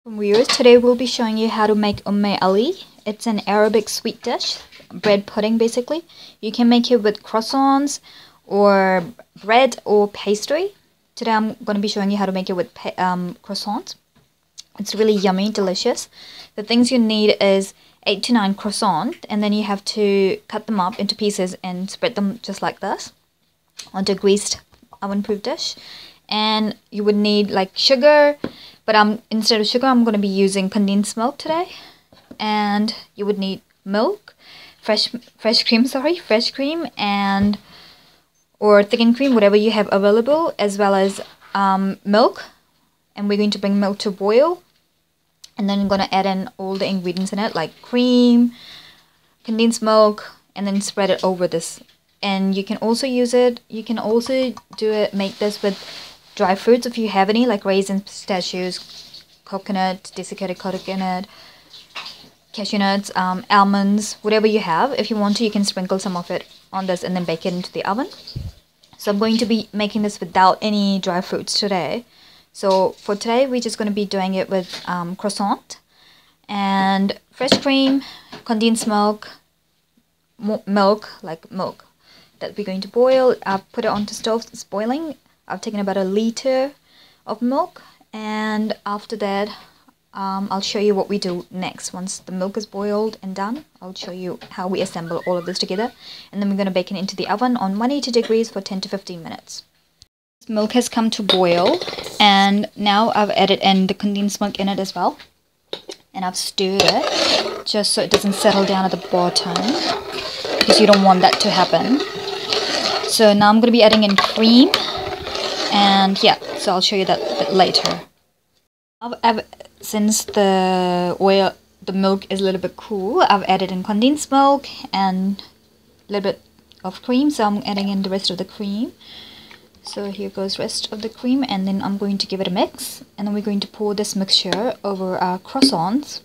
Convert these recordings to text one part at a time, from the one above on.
Viewers, today we'll be showing you how to make Umme Ali. It's an Arabic sweet dish, bread pudding basically. You can make it with croissants or bread or pastry. Today I'm going to be showing you how to make it with croissants. It's really yummy, delicious. The things you need is 8 to 9 croissants, and then you have to cut them up into pieces and spread them just like this onto a greased oven-proof dish. And you would need like sugar, but instead of sugar I'm going to be using condensed milk today. And you would need milk, fresh cream, and or thickened cream, whatever you have available, as well as milk. And we're going to bring milk to boil, and then I'm going to add in all the ingredients in it, like cream, condensed milk, and then spread it over this. And you can also make this with dry fruits if you have any, like raisins, pistachios, coconut, desiccated coconut, cashew nuts, almonds, whatever you have. If you want to, you can sprinkle some of it on this and then bake it into the oven. So I'm going to be making this without any dry fruits today. So for today, we're just going to be doing it with croissant and fresh cream, condensed milk, milk that we're going to boil. I've put it onto stove, it's boiling. I've taken about 1 liter of milk, and after that I'll show you what we do next. Once the milk is boiled and done, I'll show you how we assemble all of this together, and then we're going to bake it into the oven on 180 degrees for 10 to 15 minutes. Milk has come to boil, and now I've added in the condensed milk in it as well, and I've stirred it just so it doesn't settle down at the bottom, because you don't want that to happen. So now I'm going to be adding in cream, and yeah, so I'll show you that a bit later. Since the milk is a little bit cool, I've added in condensed milk and a little bit of cream, so I'm adding in the rest of the cream. So here goes rest of the cream, and then I'm going to give it a mix, and then we're going to pour this mixture over our croissants.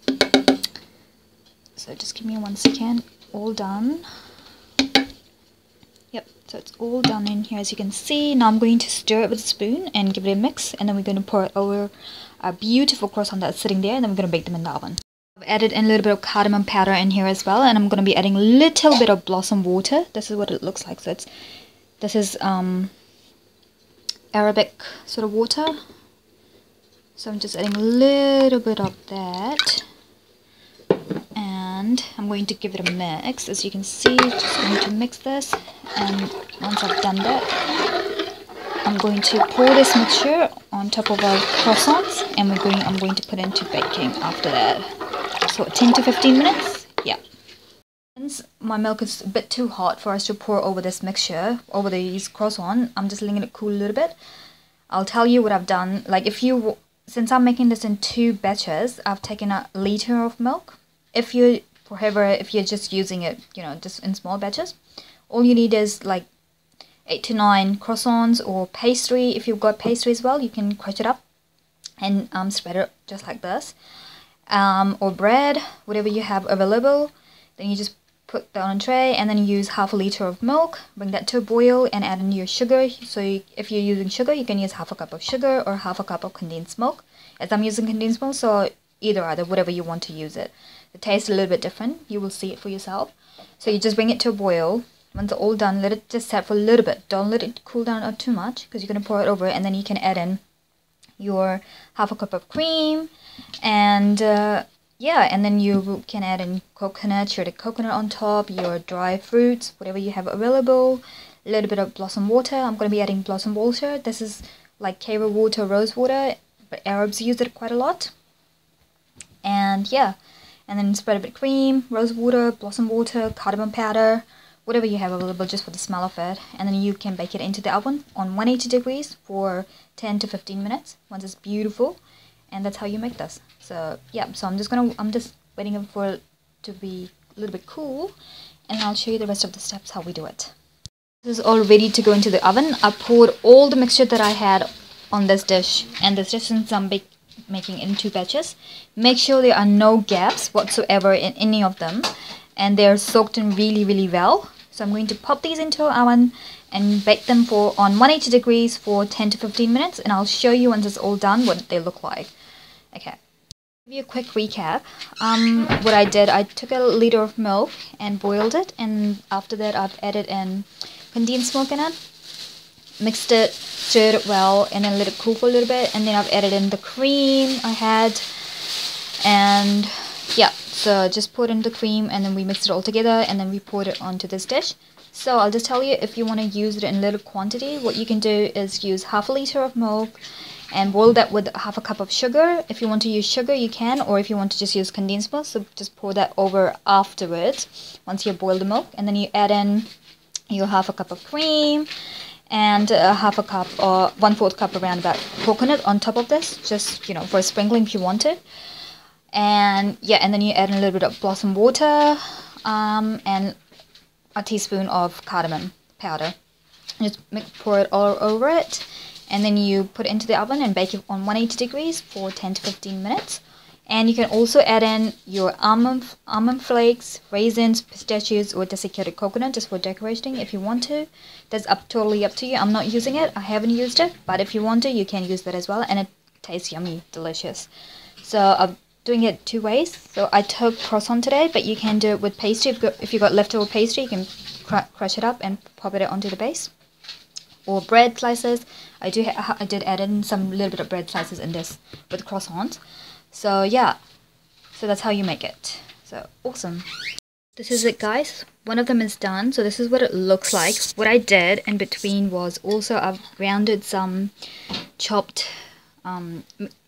So just give me 1 second. All done. Yep, so it's all done in here, as you can see. Now I'm going to stir it with a spoon and give it a mix, and then we're going to pour it over our beautiful croissant that's sitting there, and then we're going to bake them in the oven. I've added in a little bit of cardamom powder in here as well, and I'm going to be adding a little bit of blossom water. This is what it looks like. So this is Arabic sort of water. So I'm just adding a little bit of that, and I'm going to give it a mix. As you can see, just going to mix this, and once I've done that, I'm going to pour this mixture on top of our croissants, and I'm going to put into baking after that. So 10 to 15 minutes. Yeah. Since my milk is a bit too hot for us to pour over this mixture, over these croissants, I'm just letting it cool a little bit. I'll tell you what I've done. Like since I'm making this in 2 batches, I've taken 1 liter of milk. If you're just using it, just in small batches, all you need is like 8 to 9 croissants or pastry. If you've got pastry as well, you can crush it up and spread it just like this. Or bread, whatever you have available. Then you just put that on a tray, and then use half a liter of milk, bring that to a boil, and add in your sugar. So if you're using sugar, you can use half a cup of sugar or half a cup of condensed milk. As I'm using condensed milk, so either, whatever you want to use it. The taste is a little bit different. You will see it for yourself. So you just bring it to a boil. Once it's all done, let it just set for a little bit. Don't let it cool down too much, because you're going to pour it over, and then you can add in your half a cup of cream, and and then you can add in shredded coconut on top, your dry fruits, whatever you have available, a little bit of blossom water. I'm going to be adding blossom water. This is like Cairo water, rose water, but Arabs use it quite a lot. And yeah, and then spread a bit of cream, rose water, blossom water, cardamom powder, whatever you have available just for the smell of it. And then you can bake it into the oven on 180 degrees for 10 to 15 minutes once it's beautiful. And that's how you make this. So yeah, so I'm just waiting for it to be a little bit cool, and I'll show you the rest of the steps how we do it. This is all ready to go into the oven. I poured all the mixture that I had on this dish, and this dish, since I'm making in 2 batches, make sure there are no gaps whatsoever in any of them, and they're soaked in really well. So I'm going to pop these into our oven and bake them on 180 degrees for 10 to 15 minutes, and I'll show you once it's all done what they look like. Okay. Give you a quick recap. What I did, I took a liter of milk and boiled it, and after that I've added in condensed milk in it, mixed it, stirred it well, and then let it cool for a little bit, and then I've added in the cream I had, and yeah, so just poured in the cream, and then we mixed it all together, and then we poured it onto this dish. So I'll just tell you, if you want to use it in little quantity, what you can do is use half a liter of milk and boil that with half a cup of sugar. If you want to use sugar, you can, or if you want to just use condensed milk, so just pour that over afterwards once you boil the milk, and then you add in your half a cup of cream and half a cup or 1/4 cup around about coconut on top of this, just for sprinkling if you want it. And yeah, and then you add in a little bit of blossom water and a teaspoon of cardamom powder. Just pour it all over it, and then you put it into the oven and bake it on 180 degrees for 10 to 15 minutes. And you can also add in your almond flakes, raisins, pistachios, or desiccated coconut just for decorating if you want to. That's totally up to you. I'm not using it. I haven't used it, but if you want to, you can use that as well, and it tastes yummy, delicious. So I'm doing it two ways. So I took croissant today, but you can do it with pastry. If you got leftover pastry, you can crush it up and pop it onto the base. Or bread slices. I did add in some little bit of bread slices in this with croissant. So yeah, so that's how you make it. So awesome. This is it, guys. One of them is done, so this is what it looks like. What I did in between was also I've grounded some chopped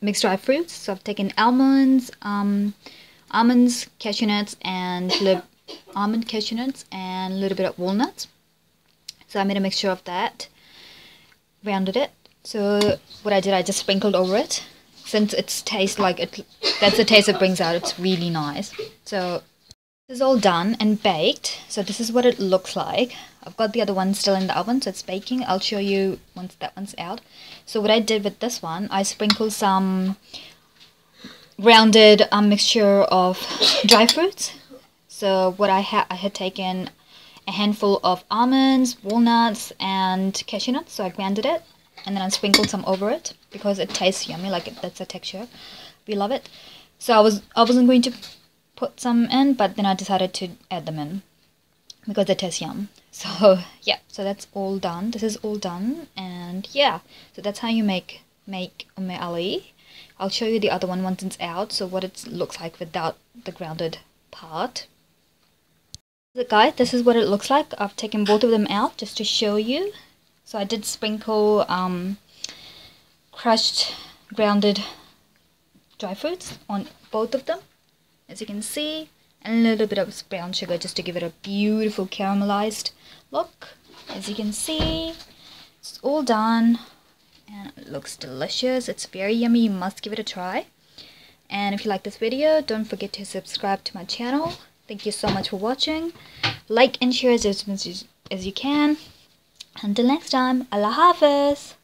mixed dry fruits. So I've taken almonds, cashew nuts, and almond cashew nuts, and a little bit of walnuts. So I made a mixture of that, rounded it. So what I did, I just sprinkled over it. Since it's tastes like it, that's the taste it brings out. It's really nice. So this is all done and baked. So this is what it looks like. I've got the other one still in the oven, so it's baking. I'll show you once that one's out. So what I did with this one, I sprinkled some rounded mixture of dry fruits. So what I had taken a handful of almonds, walnuts, and cashew nuts. So I grounded it, and then I sprinkled some over it because it tastes yummy. That's the texture. We love it. So I wasn't going to put some in, but then I decided to add them in because they taste yum. So yeah, so that's all done. This is all done, and yeah, so that's how you make Umme Ali. I'll show you the other one once it's out, so what it looks like without the grounded part. So guys, this is what it looks like. I've taken both of them out just to show you. So I did sprinkle crushed grounded dry fruits on both of them, as you can see, and a little bit of brown sugar just to give it a beautiful caramelized look. As you can see, it's all done and it looks delicious. It's very yummy. You must give it a try. And if you like this video, don't forget to subscribe to my channel. Thank you so much for watching. Like and share as much as you can. Until next time, Allah Hafiz.